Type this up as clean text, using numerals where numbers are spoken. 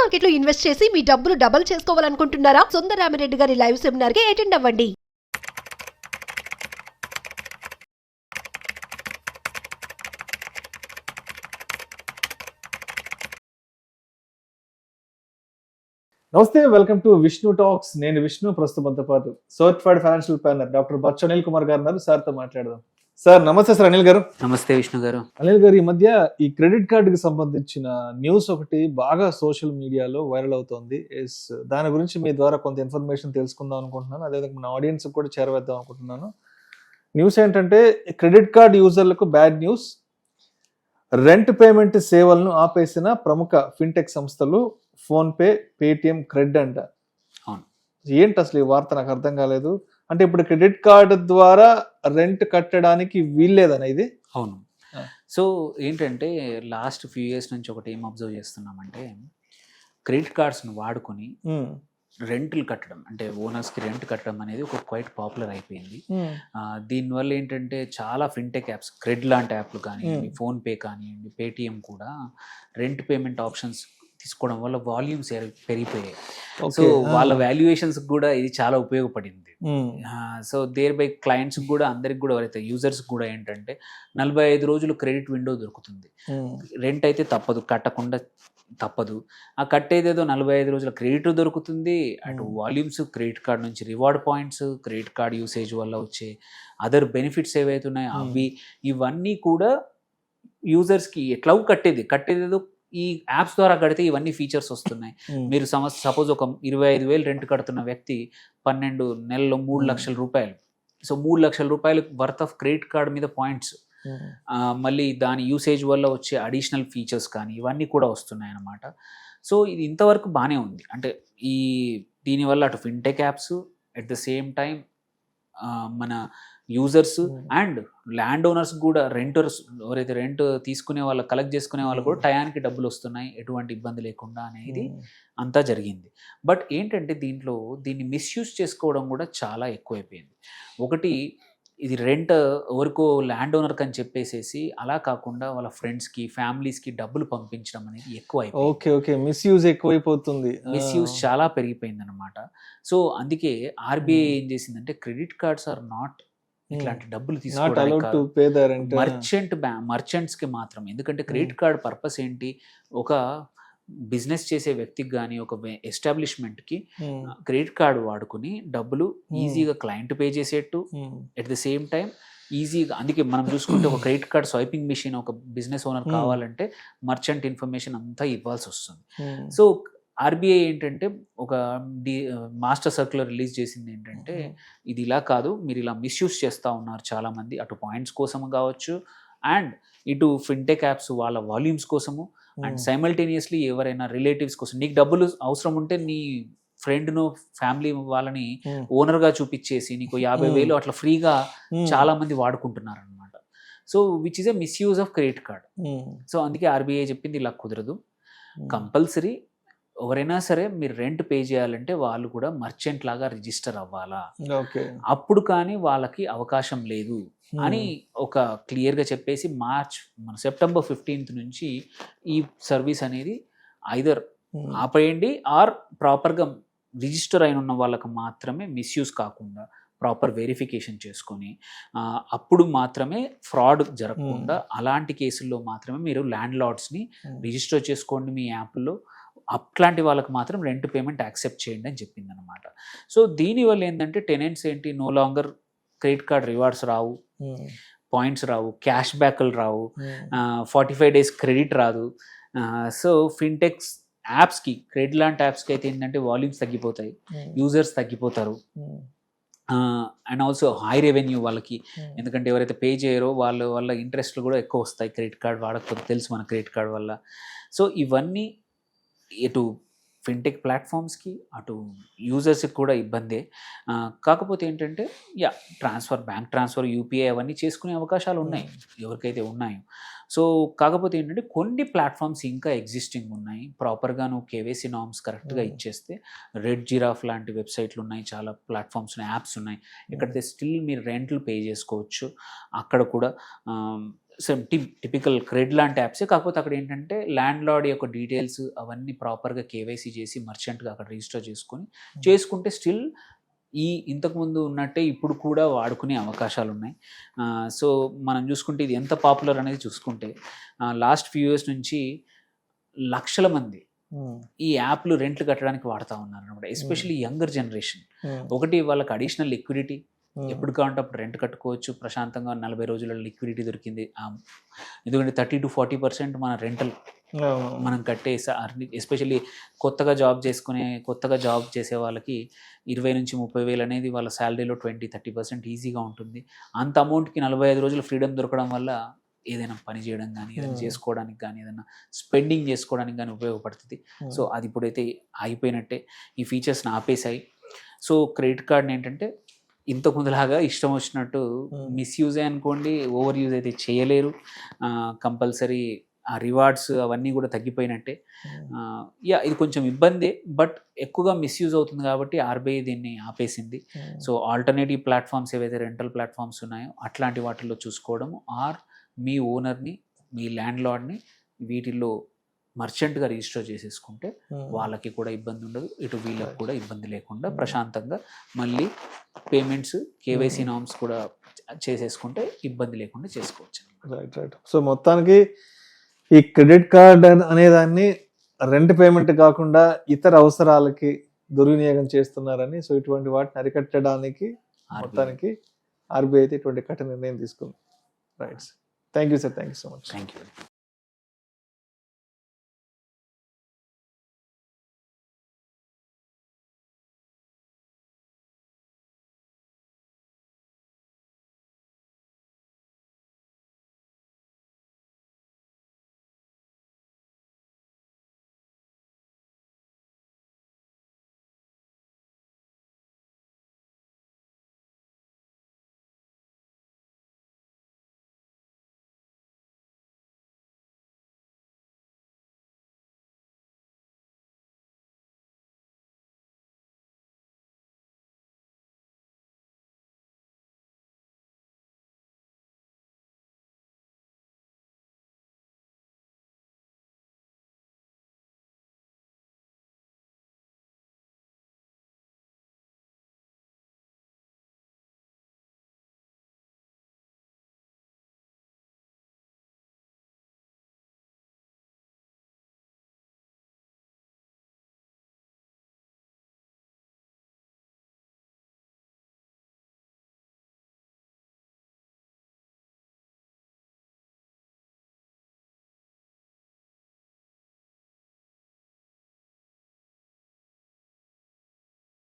Market లో invest చేసి మీ డబ్బులు డబుల్ చేసుకోవాలనుకుంటున్నారా? సుందరరామిరెడ్డి గారి లైవ్ సెమినార్ కి అటెండ్ అవ్వండి. నమస్తే, వెల్కమ్ టు విష్ణు టాక్స్. నేను విష్ణు. ప్రస్తుతంతో పాటు certified financial planner doctor Bachchu Anil Kumar గారు ఉన్నారు. సార్తో మాట్లాడదాం. సార్ నమస్తే. సార్ అనిల్ గారు. నమస్తే విష్ణు గారు. అనిల్ గారు, ఈ మధ్య ఈ క్రెడిట్ కార్డుకి సంబంధించిన న్యూస్ ఒకటి బాగా సోషల్ మీడియాలో వైరల్ అవుతోంది. దాని గురించి మీ ద్వారా కొంత ఇన్ఫర్మేషన్ తెలుసుకుందాం అనుకుంటున్నాను. అదేవిధంగా మన ఆడియన్స్ కూడా చేరవేద్దాం అనుకుంటున్నాను. న్యూస్ ఏంటంటే, క్రెడిట్ కార్డ్ యూజర్లకు బ్యాడ్ న్యూస్. రెంట్ పేమెంట్ సేవలను ఆపేసిన ప్రముఖ ఫిన్టెక్ సంస్థలు ఫోన్పే, పేటిఎం, క్రెడ్ అంట. అవును. ఏంటి అసలు ఈ వార్త? నాకు అర్థం కాలేదు. అంటే ఇప్పుడు క్రెడిట్ కార్డు ద్వారా రెంట్ కట్టడానికి వీల్లేదన ఇది? అవును. సో ఏంటంటే, లాస్ట్ ఫ్యూ ఇయర్స్ నుంచి ఒకటి ఏం అబ్జర్వ్ చేస్తున్నామంటే, క్రెడిట్ కార్డ్స్ను వాడుకొని రెంట్లు కట్టడం, అంటే ఓనర్స్కి రెంట్ కట్టడం అనేది ఒక క్వైట్ పాపులర్ అయిపోయింది. దీనివల్ల ఏంటంటే, చాలా ఫిన్టెక్ యాప్స్, క్రెడ్ లాంటి యాప్లు కానివ్వండి, ఫోన్పే కానివ్వండి, పేటిఎం కూడా రెంట్ పేమెంట్ ఆప్షన్స్ తీసుకోవడం వల్ల వాల్యూమ్స్ పెరిగిపోయాయి. సో వాళ్ళ వాల్యుయేషన్స్ కూడా ఇది చాలా ఉపయోగపడింది. సో దేర్ బై క్లయింట్స్ కూడా, అందరికి కూడా, ఎవరైతే యూజర్స్ కూడా ఏంటంటే 45 రోజులు క్రెడిట్ విండో దొరుకుతుంది. రెంట్ అయితే తప్పదు, కట్టకుండా తప్పదు. ఆ కట్టేదేదో 45 రోజుల క్రెడిట్ దొరుకుతుంది. అటు వాల్యూమ్స్, క్రెడిట్ కార్డ్ నుంచి reward points, credit card usage వల్ల వచ్చే అదర్ బెనిఫిట్స్ ఏవైతే ఉన్నాయో అవి, ఇవన్నీ కూడా యూజర్స్కి ఎట్లాగూ కట్టేదేదో ఈ యాప్స్ ద్వారా కడితే ఇవన్నీ ఫీచర్స్ వస్తున్నాయి. మీరు సపోజ్ ఒక 25,000 రెంట్ కడుతున్న వ్యక్తి 12 నెలల్లో 3 లక్షల రూపాయలు. సో 3 లక్షల రూపాయలు వర్త్ ఆఫ్ క్రెడిట్ కార్డ్ మీద పాయింట్స్, మళ్ళీ దాని యూసేజ్ వల్ల వచ్చే అడిషనల్ ఫీచర్స్ కానీ ఇవన్నీ కూడా వస్తున్నాయి అన్నమాట. సో ఇది ఇంతవరకు బాగానే ఉంది. అంటే దీనివల్ల అటు fintech apps, at the same time మన యూజర్స్ అండ్ ల్యాండ్ ఓనర్స్ కూడా, రెంటర్స్ ఎవరైతే రెంట్ తీసుకునే వాళ్ళు, కలెక్ట్ చేసుకునే వాళ్ళు కూడా టయానికి డబ్బులు వస్తున్నాయి, ఎటువంటి ఇబ్బంది లేకుండా అనేది అంతా జరిగింది. బట్ ఏంటంటే, దీన్ని మిస్యూజ్ చేసుకోవడం కూడా చాలా ఎక్కువైపోయింది. ఒకటి, ఇది రెంట్ ఎవరికో ల్యాండ్ ఓనర్కి అని చెప్పేసేసి అలా కాకుండా వాళ్ళ ఫ్రెండ్స్కి, ఫ్యామిలీస్కి డబ్బులు పంపించడం అనేది ఎక్కువైపోయింది. మిస్యూజ్ ఎక్కువైపోతుంది. మిస్యూజ్ చాలా పెరిగిపోయింది అనమాట. సో అందుకే ఆర్బీఐ ఏం చేసిందంటే, క్రెడిట్ కార్డ్స్ ఆర్ నాట్ ఇట్లాంటి డబ్బులు తీసుకోవడానికి మర్చెంట్స్కి మాత్రం. ఎందుకంటే క్రెడిట్ కార్డ్ పర్పస్ ఏంటి, ఒక బిజినెస్ చేసే వ్యక్తికి కానీ, ఒక ఎస్టాబ్లిష్మెంట్కి క్రెడిట్ కార్డు వాడుకుని డబ్బులు ఈజీగా క్లయింట్ పే చేసేట్టు, ఎట్ ద సేమ్ టైం ఈజీగా. అందుకే మనం చూసుకుంటే, ఒక క్రెడిట్ కార్డ్ స్వైపింగ్ మిషన్ ఒక బిజినెస్ ఓనర్ కావాలంటే మర్చెంట్ ఇన్ఫర్మేషన్ అంతా ఇవ్వాల్సి వస్తుంది. సో ఆర్బీఐ ఏంటంటే, ఒక మాస్టర్ సర్క్యులర్ రిలీజ్ చేసింది ఏంటంటే, ఇది ఇలా కాదు, మీరు ఇలా మిస్యూజ్ చేస్తూ ఉన్నారు చాలామంది, అటు పాయింట్స్ కోసం కావచ్చు, అండ్ ఇటు ఫిన్టెక్ యాప్స్ వాళ్ళ వాల్యూమ్స్ కోసము, అండ్ సైమల్టేనియస్లీ ఎవరైనా రిలేటివ్స్ కోసం, నీకు డబ్బులు అవసరం ఉంటే నీ ఫ్రెండ్ను, ఫ్యామిలీ వాళ్ళని ఓనర్గా చూపించేసి నీకు 50,000 అట్లా ఫ్రీగా చాలా మంది వాడుకుంటున్నారు అనమాట. So which is a misuse of credit card. So అందుకే ఆర్బీఐ చెప్పింది, ఇలా కుదరదు, కంపల్సరీ ఎవరైనా సరే మీరు రెంట్ పే చేయాలంటే వాళ్ళు కూడా మర్చెంట్ లాగా రిజిస్టర్ అవ్వాలా, అప్పుడు కానీ వాళ్ళకి అవకాశం లేదు అని ఒక క్లియర్గా చెప్పేసి, సెప్టెంబర్ 15th నుంచి ఈ సర్వీస్ అనేది ఐదర్ ఆపేయండి, ఆర్ ప్రాపర్గా రిజిస్టర్ అయిన ఉన్న వాళ్ళకి మాత్రమే, మిస్యూజ్ కాకుండా ప్రాపర్ వెరిఫికేషన్ చేసుకొని అప్పుడు మాత్రమే, ఫ్రాడ్ జరగకుండా అలాంటి కేసుల్లో మాత్రమే మీరు ల్యాండ్ లార్డ్స్ని రిజిస్టర్ చేసుకోండి మీ యాప్లో, అట్లాంటి వాళ్ళకి మాత్రం రెంట్ పేమెంట్ యాక్సెప్ట్ చేయండి అని చెప్పింది అనమాట. సో దీనివల్ల ఏంటంటే, టెనెంట్స్ ఏంటి, no longer credit card rewards రావు, పాయింట్స్ రావు, క్యాష్ బ్యాక్లు రావు, 45 days క్రెడిట్ రాదు. సో ఫిన్టెక్స్ యాప్స్కి, క్రెడిట్ లాంటి యాప్స్కి అయితే ఏంటంటే వాల్యూమ్స్ తగ్గిపోతాయి, యూజర్స్ తగ్గిపోతారు, అండ్ ఆల్సో హై రెవెన్యూ వాళ్ళకి. ఎందుకంటే ఎవరైతే పే చేయరో వాళ్ళ ఇంట్రెస్ట్లు కూడా ఎక్కువ వస్తాయి క్రెడిట్ కార్డ్ వాడకపోతే, తెలుసు మన క్రెడిట్ కార్డ్ వల్ల. సో ఇవన్నీ ఇటు ఫిన్టెక్ ప్లాట్ఫామ్స్కి, అటు యూజర్స్కి కూడా ఇబ్బందే. కాకపోతే ఏంటంటే, బ్యాంక్ ట్రాన్స్ఫర్, యూపీఐ అవన్నీ చేసుకునే అవకాశాలు ఉన్నాయి ఎవరికైతే ఉన్నాయో. సో కాకపోతే ఏంటంటే, కొన్ని ప్లాట్ఫామ్స్ ఇంకా ఎగ్జిస్టింగ్ ఉన్నాయి, ప్రాపర్గా నువ్వు కేవైసీ నార్మ్స్ కరెక్ట్గా ఇచ్చేస్తే. రెడ్ జిరాఫ్ లాంటి వెబ్సైట్లు ఉన్నాయి, చాలా ప్లాట్ఫామ్స్ ఉన్నాయి, యాప్స్ ఉన్నాయి, ఎక్కడైతే స్టిల్ మీరు రెంట్లు పే చేసుకోవచ్చు. అక్కడ కూడా సేమ్ టిపికల్ క్రెడ్ లాంటి యాప్సే, కాకపోతే అక్కడ ఏంటంటే ల్యాండ్ లార్డ్ యొక్క డీటెయిల్స్ అవన్నీ ప్రాపర్గా కేవైసీ చేసి మర్చెంట్గా అక్కడ రిజిస్టర్ చేసుకుంటే స్టిల్ ఇంతకుముందు ఉన్నట్టే ఇప్పుడు కూడా వాడుకునే అవకాశాలు ఉన్నాయి. సో మనం చూసుకుంటే ఇది ఎంత పాపులర్ అనేది చూసుకుంటే లాస్ట్ ఫ్యూ ఇయర్స్ నుంచి లక్షల మంది ఈ యాప్లు రెంట్లు కట్టడానికి వాడుతూ ఉన్నారు అనమాట. Especially younger generation. ఒకటి వాళ్ళకి అడిషనల్ లిక్విడిటీ, ఎప్పుడు కావాలంటే అప్పుడు రెంట్ కట్టుకోవచ్చు ప్రశాంతంగా. 40 రోజుల లిక్విడిటీ దొరికింది. ఎందుకంటే 30 to 40% మన రెంటల్ మనం కట్టే, ఎస్పెషల్లీ కొత్తగా జాబ్ చేసే వాళ్ళకి 20 నుంచి 30 వేలు అనేది వాళ్ళ శాలరీలో 20-30% ఈజీగా ఉంటుంది. అంత అమౌంట్కి 45 రోజులు ఫ్రీడమ్ దొరకడం వల్ల ఏదైనా పని చేయడం కానీ, ఏదైనా చేసుకోవడానికి కానీ, ఏదైనా స్పెండింగ్ చేసుకోవడానికి కానీ ఉపయోగపడుతుంది. సో అది ఇప్పుడైతే అయిపోయినట్టే, ఈ ఫీచర్స్ని ఆపేశాయి. సో క్రెడిట్ కార్డ్ని ఏంటంటే ఇంతకు ముందులాగా ఇష్టం వచ్చినట్టు మిస్యూజే అనుకోండి, ఓవర్ యూజ్ అయితే చేయలేరు. కంపల్సరీ ఆ రివార్డ్స్ అవన్నీ కూడా తగ్గిపోయినట్టే. ఇది కొంచెం ఇబ్బందే, బట్ ఎక్కువగా మిస్యూజ్ అవుతుంది కాబట్టి ఆర్బీఐ దీన్ని ఆపేసింది. సో ఆల్టర్నేటివ్ ప్లాట్ఫామ్స్ ఏవైతే రెంటల్ ప్లాట్ఫామ్స్ ఉన్నాయో అట్లాంటి వాటిల్లో చూసుకోవడం, ఆర్ మీ ఓనర్ని, మీ ల్యాండ్ లార్డ్ని వీటిల్లో మర్చెంట్గా రిజిస్టర్ చేసేసుకుంటే వాళ్ళకి కూడా ఇబ్బంది ఉండదు, ఇటు వీళ్ళకి కూడా ఇబ్బంది లేకుండా ప్రశాంతంగా మళ్ళీ పేమెంట్స్, కేవైసీ నామ్స్ కూడా చేసేసుకుంటే ఇబ్బంది లేకుండా చేసుకోవచ్చు. రైట్. సో మొత్తానికి ఈ క్రెడిట్ కార్డ్ అనేదాన్ని రెంట్ పేమెంట్ కాకుండా ఇతర అవసరాలకి దుర్వినియోగం చేస్తున్నారని, సో ఇటువంటి వాటిని అరికట్టడానికి మొత్తానికి ఆర్బీఐ అయితే ఇటువంటి కఠిన నిర్ణయం తీసుకుంది. Right. Thank you sir. Thank you so much. Thank you.